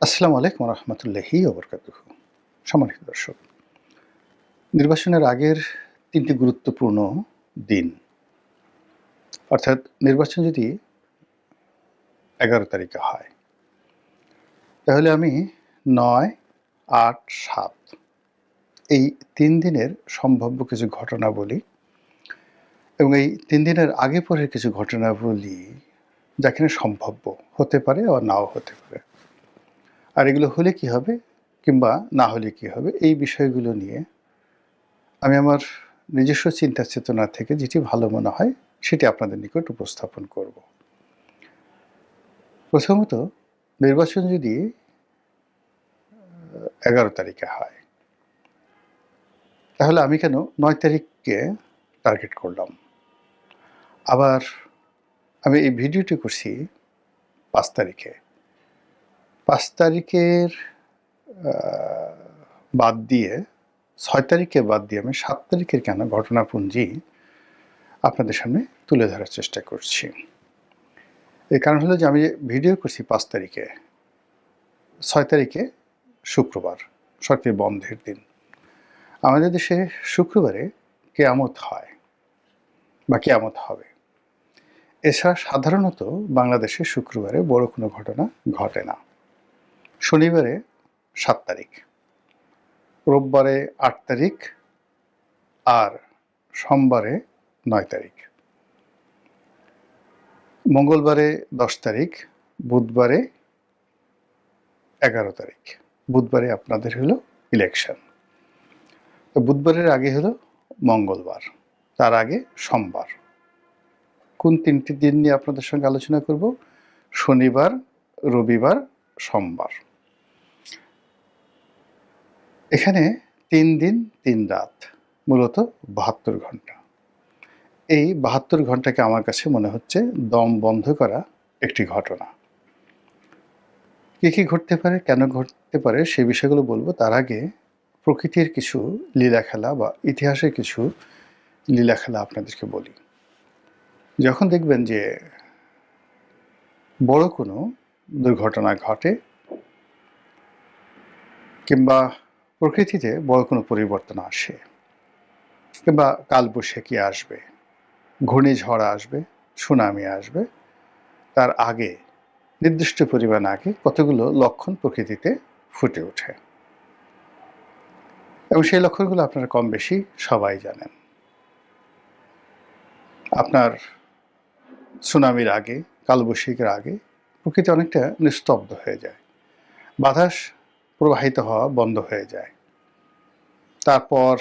আসসালামু আলাইকুম রহমতুল্লাহি ওবরকাতুহু। সম্মানিত দর্শক, নির্বাচনের আগের ৩টি গুরুত্বপূর্ণ দিন, অর্থাৎ নির্বাচন যদি ১১ তারিখে হয়, তাহলে আমি ৯, ৮, ৭ এই ৩ দিনের সম্ভাব্য কিছু ঘটনা বলি এবং এই ৩ দিনের আগে পরের কিছু ঘটনা বলি, যা কিনা সম্ভাব্য হতে পারে আবার নাও হতে পারে। আর এগুলো হলে কী হবে কিংবা না হলে কী হবে, এই বিষয়গুলো নিয়ে আমি আমার নিজস্ব চিন্তা চেতনা থেকে যেটি ভালো মনে হয় সেটি আপনাদের নিকট উপস্থাপন করব। প্রথমত, নির্বাচন যদি ১১ তারিখে হয়, তাহলে আমি কেন ৯ তারিখকে টার্গেট করলাম? আবার আমি এই ভিডিওটি করছি ৫ তারিখে। ৫ তারিখের বাদ দিয়ে ৬ তারিখকে বাদ দিয়ে আমি ৭ তারিখের কেন ঘটনাপুঞ্জি আপনাদের সামনে তুলে ধরার চেষ্টা করছি। এর কারণ হলো যে আমি ভিডিও করছি ৫ তারিখে, ৬ তারিখে শুক্রবার, সরকারি বন্ধের দিন। আমাদের দেশে শুক্রবারে কেয়ামত হয় বা কেয়ামত হবে। এছাড়া সাধারণত বাংলাদেশে শুক্রবারে বড় কোনো ঘটনা ঘটে না। শনিবারে ৭ তারিখ, রোববারে ৮ তারিখ আর সোমবারে ৯ তারিখ, মঙ্গলবারে ১০ তারিখ, বুধবারে ১১ তারিখ। বুধবারে আপনাদের হলো ইলেকশন। তো বুধবারের আগে হলো মঙ্গলবার, তার আগে সোমবার। কোন ৩টি দিন নিয়ে আপনাদের সঙ্গে আলোচনা করব? শনিবার, রবিবার, সোমবার। এখানে ৩ দিন ৩ রাত, মূলত ৭২ ঘন্টা। এই ৭২ ঘন্টাকে আমার কাছে মনে হচ্ছে দম বন্ধ করা একটি ঘটনা। কী ঘটতে পারে, কেন ঘটতে পারে সে বিষয়গুলো বলবো। তার আগে প্রকৃতির কিছু লীলাখেলা বা ইতিহাসের কিছু লীলাখেলা আপনাদেরকে বলি। যখন দেখবেন যে বড় কোনো দুর্ঘটনা ঘটে কিংবা প্রকৃতিতে বড় কোনো পরিবর্তন আসে কিংবা কালবৈশাখী আসবে, ঘূর্ণিঝড় আসবে, সুনামি আসবে, তার আগে নির্দিষ্ট পরিমাণ আগে কতগুলো লক্ষণ প্রকৃতিতে ফুটে ওঠে এবং সেই লক্ষণগুলো আপনারা কম বেশি সবাই জানেন। আপনার সুনামির আগে, কালবৈশাখীর আগে প্রকৃতি অনেকটা নিস্তব্ধ হয়ে যায়, বাতাস প্রবাহিত হওয়া বন্ধ হয়ে যায়। তারপর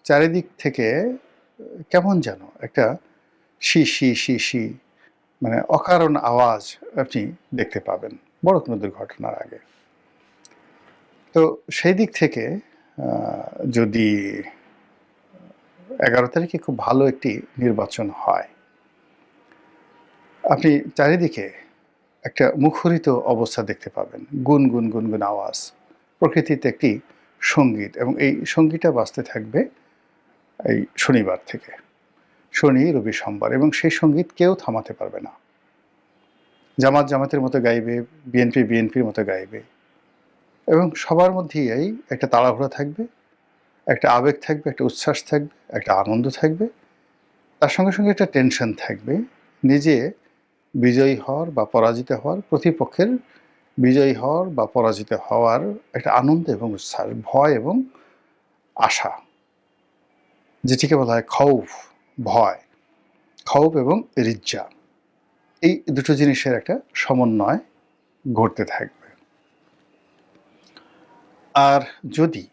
চারিদিক থেকে কেমন যেন একটা শি শি শি শি, মানে অকারণ আওয়াজ আপনি দেখতে পাবেন বড় কোনো দুর্ঘটনার আগে। তো সেই দিক থেকে যদি ১১ তারিখে খুব ভালো একটি নির্বাচন হয়, আপনি চারিদিকে একটা মুখরিত অবস্থা দেখতে পাবেন, গুনগুন গুনগুন আওয়াজ, প্রকৃতিতে একটি সঙ্গীত, এবং এই সঙ্গীতটা বাজতে থাকবে এই শনিবার থেকে, শনি, রবি, সোমবার, এবং সেই সঙ্গীত কেউ থামাতে পারবে না। জামাত জামাতের মতো গাইবে, বিএনপি বিএনপির মতো গাইবে, এবং সবার মধ্যেই এই একটা তাড়াহুড়া থাকবে, একটা আবেগ থাকবে, একটা উচ্ছ্বাস থাকবে, একটা আনন্দ থাকবে, তার সঙ্গে সঙ্গে একটা টেনশন থাকবে, নিজে বিজয়ী হওয়ার বা পরাজিত হওয়ার, প্রতিপক্ষের বিজয়ী হওয়ার বা পরাজিত হওয়ার একটা আনন্দ এবং উচ্ছ্বাস, ভয় এবং আশা, যেটিকে বলা হয় খৌফ, ভয়, খৌফ এবং রিজ্জা। এই দুটো জিনিসের একটা সমন্বয় ঘটতে থাকবে। আর যদি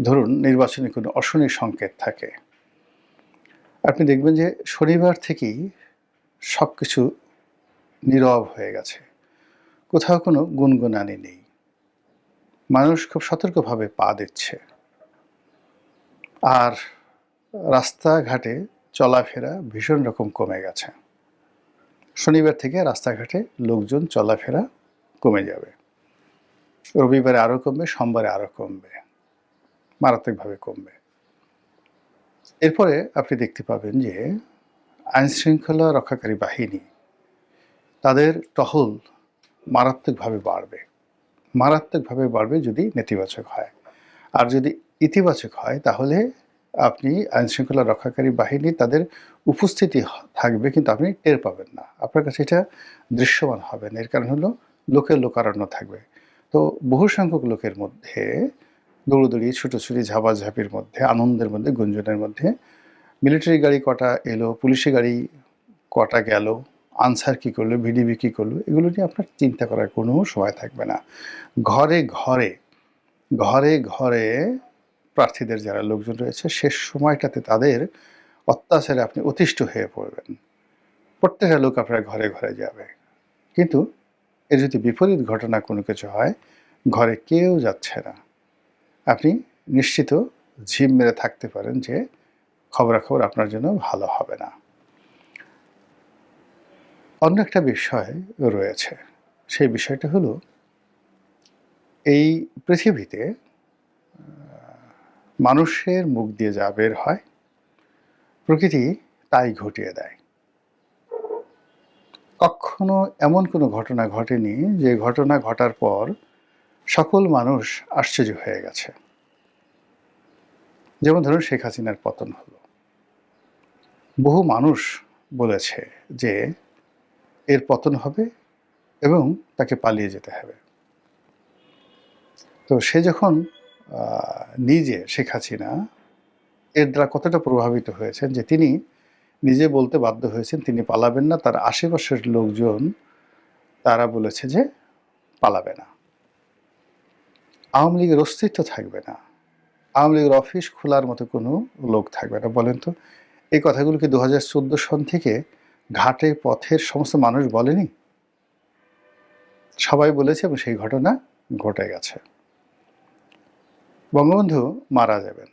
ধরুন নির্বাচনে কোনো অশনি সংকেত থাকে, আপনি দেখবেন যে শনিবার থেকেই সব কিছু নীরব হয়ে গেছে, কোথাও কোনো গুনগুনানি নেই, মানুষ খুব সতর্কভাবে পা দিচ্ছে, আর রাস্তাঘাটে চলাফেরা ভীষণ রকম কমে গেছে। শনিবার থেকে রাস্তাঘাটে লোকজন চলাফেরা কমে যাবে, রবিবারে আরও কমবে, সোমবারে আরও কমবে, মারাত্মকভাবে কমবে। এরপরে আপনি দেখতে পাবেন যে আইনশৃঙ্খলা রক্ষাকারী বাহিনী তাদের টহল মারাত্মকভাবে বাড়বে। মারাত্মকভাবে বাড়বে যদি নেতিবাচক হয়। আর যদি ইতিবাচক হয় তাহলে আপনি আইনশৃঙ্খলা রক্ষাকারী বাহিনী তাদের উপস্থিতি থাকবে কিন্তু আপনি টের পাবেন না। আপনার কাছে এটা দৃশ্যমান হবে না। এর কারণ হলো লোকের লোকারণ্য থাকবে। তো বহু সংখ্যক লোকের মধ্যে দৌড়াদৌড়ি, ছুটোছুটি, ঝাপাঝাপির মধ্যে, আনন্দের মধ্যে, গুঞ্জনের মধ্যে মিলিটারি গাড়ি কটা এলো, পুলিশি গাড়ি কটা গেল, আনসার কী করলো, ভিডিপি কী করলো, এগুলো নিয়ে আপনার চিন্তা করার কোনো সময় থাকবে না। ঘরে ঘরে ঘরে ঘরে প্রার্থীদের যারা লোকজন রয়েছে শেষ সময়টাতে তাদের অত্যাচারে আপনি অতিষ্ঠ হয়ে পড়বেন। প্রত্যেকটা লোক আপনার ঘরে ঘরে যাবে। কিন্তু এর যদি বিপরীত ঘটনা কোনো কিছু হয়, ঘরে কেউ যাচ্ছে না, আপনি নিশ্চিত ঝিম মেরে থাকতে পারেন যে খবরাখবর আপনার জন্য ভালো হবে না। অন্য একটা বিষয় রয়েছে, সেই বিষয়টা হলো এই পৃথিবীতে মানুষের মুখ দিয়ে যা বের হয় প্রকৃতি তাই ঘটিয়ে দেয়। কখনো এমন কোনো ঘটনা ঘটেনি যে ঘটনা ঘটার পর সকল মানুষ আশ্চর্য হয়ে গেছে। যেমন ধরুন শেখ হাসিনার পতন হলো, বহু মানুষ বলেছে যে এর পতন হবে এবং তাকে পালিয়ে যেতে হবে। তো সে যখন নিজে শেখ হাসিনা এর দ্বারা কতটা প্রভাবিত হয়েছেন যে তিনি নিজে বলতে বাধ্য হয়েছেন তিনি পালাবেন না, তার আশেপাশের লোকজন তারা বলেছে যে পালাবে না, আওয়ামী লীগের অস্তিত্ব থাকবে না, আওয়ামী লীগের অফিস খোলার মতো কোনো লোক থাকবে না। বলেন তো এই কথাগুলো কি 2014 সন থেকে ঘাটে পথের সমস্ত মানুষ বলেনি? সবাই বলেছে এবং সেই ঘটনা ঘটে গেছে। বঙ্গবন্ধু মারা যাবেন,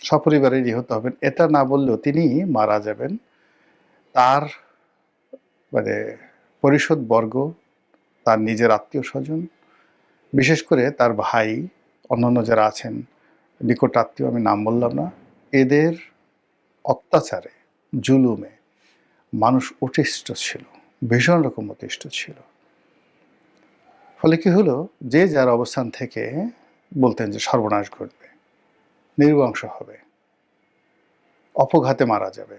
সপরিবারে নিহত হবেন, এটা না বললেও তিনি মারা যাবেন। তার মানে পরিষদ বর্গ, তার নিজের আত্মীয় স্বজন, বিশেষ করে তার ভাই, অন্যান্য যারা আছেন নিকট আত্মীয়, আমি নাম বললাম না, এদের অত্যাচারে, জুলুমে মানুষ অতিষ্ঠ ছিল, ভীষণ রকম অতিষ্ঠ ছিল। ফলে কি হলো, যে যার অবস্থান থেকে বলতেন যে সর্বনাশ ঘটবে, নির্বংশ হবে, অপঘাতে মারা যাবে।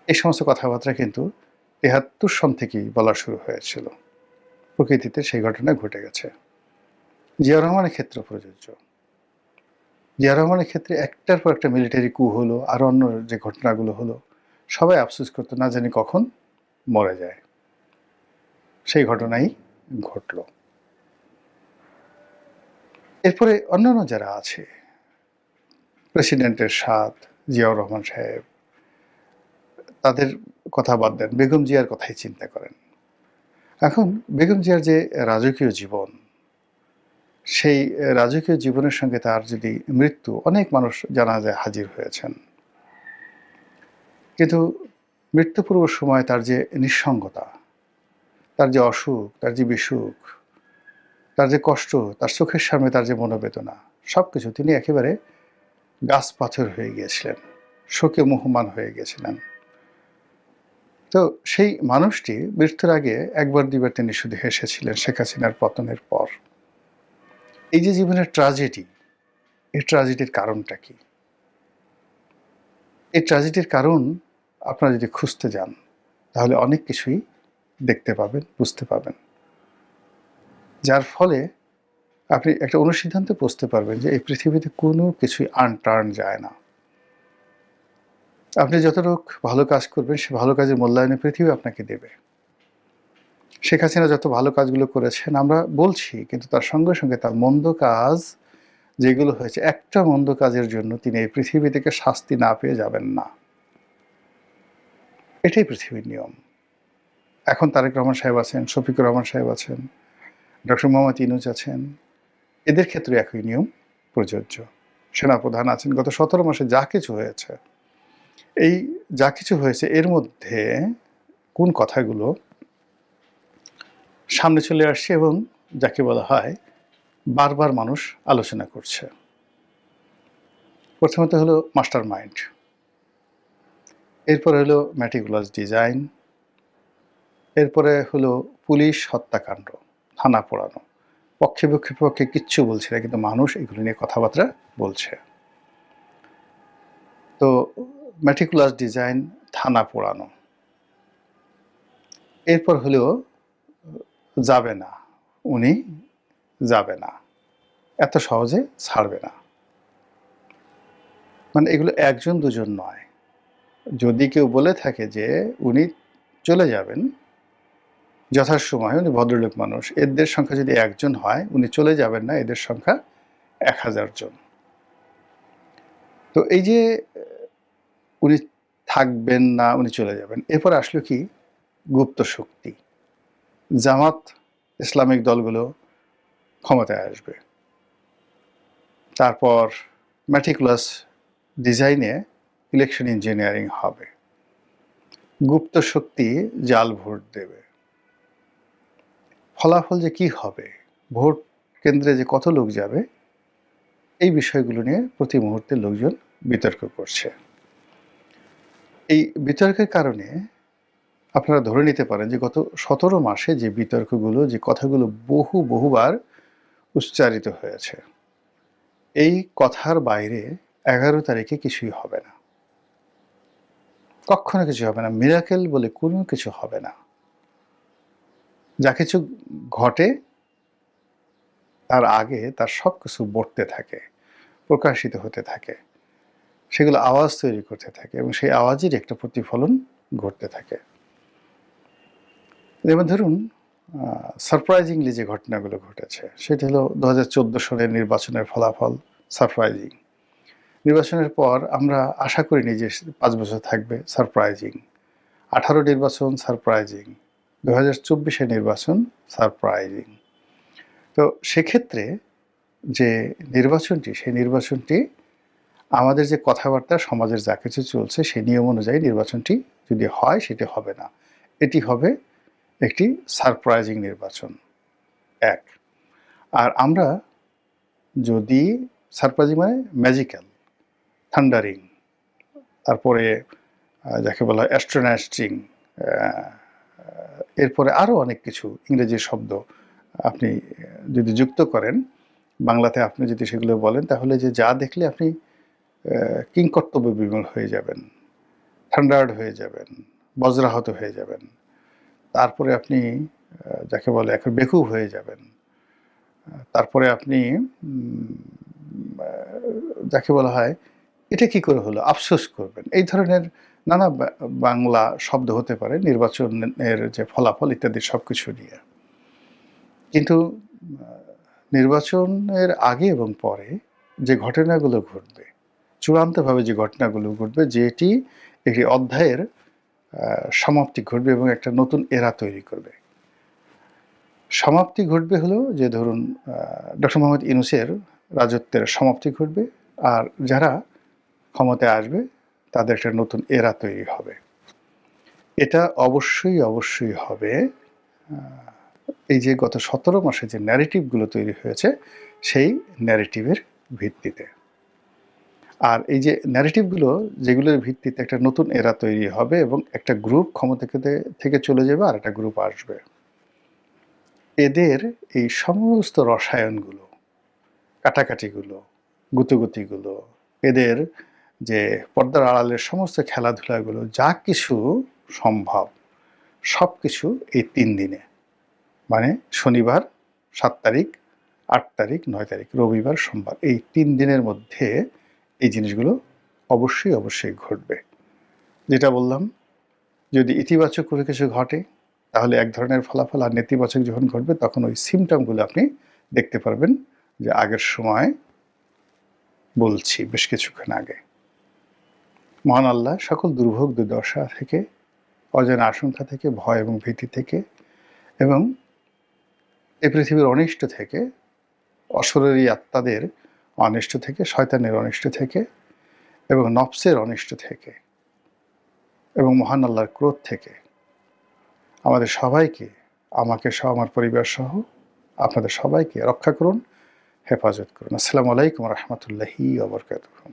এই সমস্ত কথাবার্তা কিন্তু ৭৩ সন থেকেই বলা শুরু হয়েছিল। প্রকৃতিতে সেই ঘটনা ঘটে গেছে। জিয়াউর রহমানের ক্ষেত্রে প্রযোজ্য। জিয়াউর রহমানের ক্ষেত্রে একটার পর একটা মিলিটারি কু হলো, আর অন্য যে ঘটনাগুলো হলো, সবাই আফসোস করতো না জানি কখন মরে যায়। সেই ঘটনাই ঘটল। এরপরে অন্যান্য যারা আছে, প্রেসিডেন্টের সাথ, জিয়াউর রহমান সাহেব, তাদের কথা বাদ দেন, বেগম জিয়ার কথাই চিন্তা করেন। এখন বেগম জিয়ার যে রাজকীয় জীবন, সেই রাজকীয় জীবনের সঙ্গে তার যদি মৃত্যু, অনেক মানুষ জানাজায় হাজির হয়েছেন, কিন্তু মৃত্যুপূর্ব সময় তার যে নিঃসঙ্গতা, তার যে অসুখ, তার যে বিসুখ, তার যে কষ্ট, তার চোখের সামনে তার যে মনোবেদনা, সব কিছু তিনি একেবারে গাছ পাথর হয়ে গিয়েছিলেন, শোকে মুহ্যমান হয়ে গেছিলেন। তো সেই মানুষটি মৃত্যুর আগে একবার দুইবার তিনি শুধু হেসেছিলেন শেখ হাসিনার পতনের পর। এই যে জীবনের ট্র্যাজেডি, এই ট্র্যাজেডির কারণটা কি? এই ট্র্যাজেডির কারণ আপনারা যদি খুঁজতে যান তাহলে অনেক কিছুই দেখতে পাবেন, বুঝতে পাবেন, যার ফলে আপনি একটা অনুসিদ্ধান্তে পৌঁছতে পারবেন যে এই পৃথিবীতে কোনো কিছুই আনটার্ন যায় না। আপনি যতটুকু ভালো কাজ করবেন সে ভালো কাজের মূল্যায়নে পৃথিবী আপনাকে দেবে। শেখ হাসিনা যত ভালো কাজগুলো করেছেন আমরা বলছি, কিন্তু তার সঙ্গে সঙ্গে তার মন্দ কাজ যেগুলো হয়েছে, একটা মন্দ কাজের জন্য তিনি এই পৃথিবী থেকে শাস্তি না পেয়ে যাবেন না। এটাই পৃথিবীর নিয়ম। এখন তারেক রহমান সাহেব আছেন, শফিকুর রহমান সাহেব আছেন, ডক্টর মোহাম্মদ ইউনূস আছেন, এদের ক্ষেত্রে একই নিয়ম প্রযোজ্য। সেনাপ্রধান আছেন। গত ১৭ মাসে যা কিছু হয়েছে, এই যা কিছু হয়েছে এর মধ্যে কোন কথাগুলো সামনে চলে আসছে এবং যাকে বলা হয় বারবার মানুষ আলোচনা করছে। প্রথমত হলো মাস্টার মাইন্ড, এরপর হলো ম্যাটিকুলাস ডিজাইন, এরপরে হলো পুলিশ হত্যাকাণ্ড, থানা পোড়ানো। পক্ষে কিচ্ছু বলছে না, কিন্তু মানুষ এগুলো নিয়ে কথাবার্তা বলছে। তো মেটিকুলাস ডিজাইন, থানা পোড়ানো। এরপর হলেও যাবে না, উনি যাবে না, এত সহজে ছাড়বে না। মানে এগুলো একজন দুজন নয়। যদি কেউ বলে থাকে যে উনি চলে যাবেন যথাসময়ে, উনি ভদ্রলোক মানুষ, এদের সংখ্যা যদি একজন হয়, উনি চলে যাবেন না, এদের সংখ্যা 1000 জন। তো এই যে উনি থাকবেন না, উনি চলে যাবেন, এরপর আসলো কি গুপ্ত শক্তি, জামাত ইসলামিক দলগুলো ক্ষমতায় আসবে। তারপর ম্যাটিকুলাস ডিজাইনে ইলেকশন ইঞ্জিনিয়ারিং হবে, গুপ্ত শক্তি জাল ভোট দেবে। ফলাফল যে কি হবে, ভোট কেন্দ্রে যে কত লোক যাবে, এই বিষয়গুলো নিয়ে প্রতি মুহূর্তে লোকজন বিতর্ক করছে। এই বিতর্কের কারণে আপনারা ধরে নিতে পারেন যে গত 17 মাসে যে বিতর্কগুলো, যে কথাগুলো বহুবার উচ্চারিত হয়েছে, এই কথার বাইরে 11 তারিখে কিছুই হবে না, কখনো কিছু হবে না। মিরাকেল বলে কোনো কিছু হবে না। যা কিছু ঘটে তার আগে তার সব কিছু বর্তে থাকে, প্রকাশিত হতে থাকে, সেগুলো আওয়াজ তৈরি করতে থাকে, এবং সেই আওয়াজের একটা প্রতিফলন ঘটতে থাকে। যেমন ধরুন, সারপ্রাইজিংলি যে ঘটনাগুলো ঘটেছে, সেটা হলো 2014 সালের নির্বাচনের ফলাফল সারপ্রাইজিং। নির্বাচনের পর আমরা আশা করিনি যে 5 বছর থাকবে, সারপ্রাইজিং। 18 নির্বাচন সারপ্রাইজিং, 2024 নির্বাচন সারপ্রাইজিং। তো সেক্ষেত্রে যে নির্বাচনটি, সেই নির্বাচনটি আমাদের যে কথাবার্তা, সমাজের যা কিছু চলছে সেই নিয়ম অনুযায়ী নির্বাচনটি যদি হয়, সেটি হবে না, এটি হবে একটি সারপ্রাইজিং নির্বাচন, এক। আর আমরা যদি সারপ্রাইজিং মানে ম্যাজিক্যাল, থান্ডারিং, তারপরে যাকে বলা হয় অ্যাস্ট্রোনাস্টিং, এরপরে আরও অনেক কিছু ইংরেজি শব্দ আপনি যদি যুক্ত করেন, বাংলাতে আপনি যদি সেগুলো বলেন, তাহলে যে যা দেখলে আপনি কিংকর্তব্য বিমূঢ় হয়ে যাবেন, থান্ডার্ড হয়ে যাবেন, বজ্রাহত হয়ে যাবেন, তারপরে আপনি যাকে বলে এখন বেকুব হয়ে যাবেন, তারপরে আপনি যাকে বলা হয় এটা কি করে হলো আফসোস করবেন। এই ধরনের নানা বাংলা শব্দ হতে পারে নির্বাচনের যে ফলাফল ইত্যাদি সব কিছু নিয়ে। কিন্তু নির্বাচনের আগে এবং পরে যে ঘটনাগুলো ঘটবে, চূড়ান্তভাবে যে ঘটনাগুলো ঘটবে, যেটি একটি অধ্যায়ের সমাপ্তি ঘটবে এবং একটা নতুন এরা তৈরি করবে। সমাপ্তি ঘটবে হলো যে ধরুন ডক্টর মোহাম্মদ ইউনূসের রাজত্বের সমাপ্তি ঘটবে, আর যারা ক্ষমতায় আসবে তাদের একটা নতুন এরা তৈরি হবে। এটা অবশ্যই হবে এই যে গত 17 মাসে যে ন্যারেটিভগুলো তৈরি হয়েছে, সেই ন্যারেটিভের ভিত্তিতে। আর এই যে ন্যারেটিভগুলো, যেগুলোর ভিত্তিতে একটা নতুন এরা তৈরি হবে এবং একটা গ্রুপ ক্ষমতা থেকে চলে যাবে আর একটা গ্রুপ আসবে। এদের এই সমস্ত রসায়নগুলো, কাটাকাটিগুলো, গুতোগুতিগুলো, এদের যে পর্দার আড়ালের সমস্ত খেলাধুলাগুলো, যা কিছু সম্ভব সব কিছু এই 3 দিনে, মানে শনিবার 7 তারিখ, 8 তারিখ, 9 তারিখ, রবিবার, সোমবার, এই 3 দিনের মধ্যে এই জিনিসগুলো অবশ্যই ঘটবে। যেটা বললাম, যদি ইতিবাচক কোনো কিছু ঘটে তাহলে এক ধরনের ফলাফল, আর নেতিবাচক যখন ঘটবে তখন ওই সিমটমগুলো আপনি দেখতে পারবেন, যে আগের সময় বলছি বেশ কিছুক্ষণ আগে। মহান আল্লাহ সকল দুর্ভোগ দুর্দশা থেকে, অজানা আশঙ্কা থেকে, ভয় এবং ভীতি থেকে, এবং এই পৃথিবীর অনিষ্ট থেকে, অশরীরী আত্মাদের অনিষ্ট থেকে, শয়তানের অনিষ্ট থেকে, এবং নফসের অনিষ্ট থেকে, এবং মহান আল্লাহর ক্রোধ থেকে আমাদের সবাইকে, আমাকে সহ, আমার পরিবার সহ আপনাদের সবাইকে রক্ষা করুন, হেফাজত করুন। আসসালামু আলাইকুম রহমতুল্লাহি ওয়া বারাকাতুহু।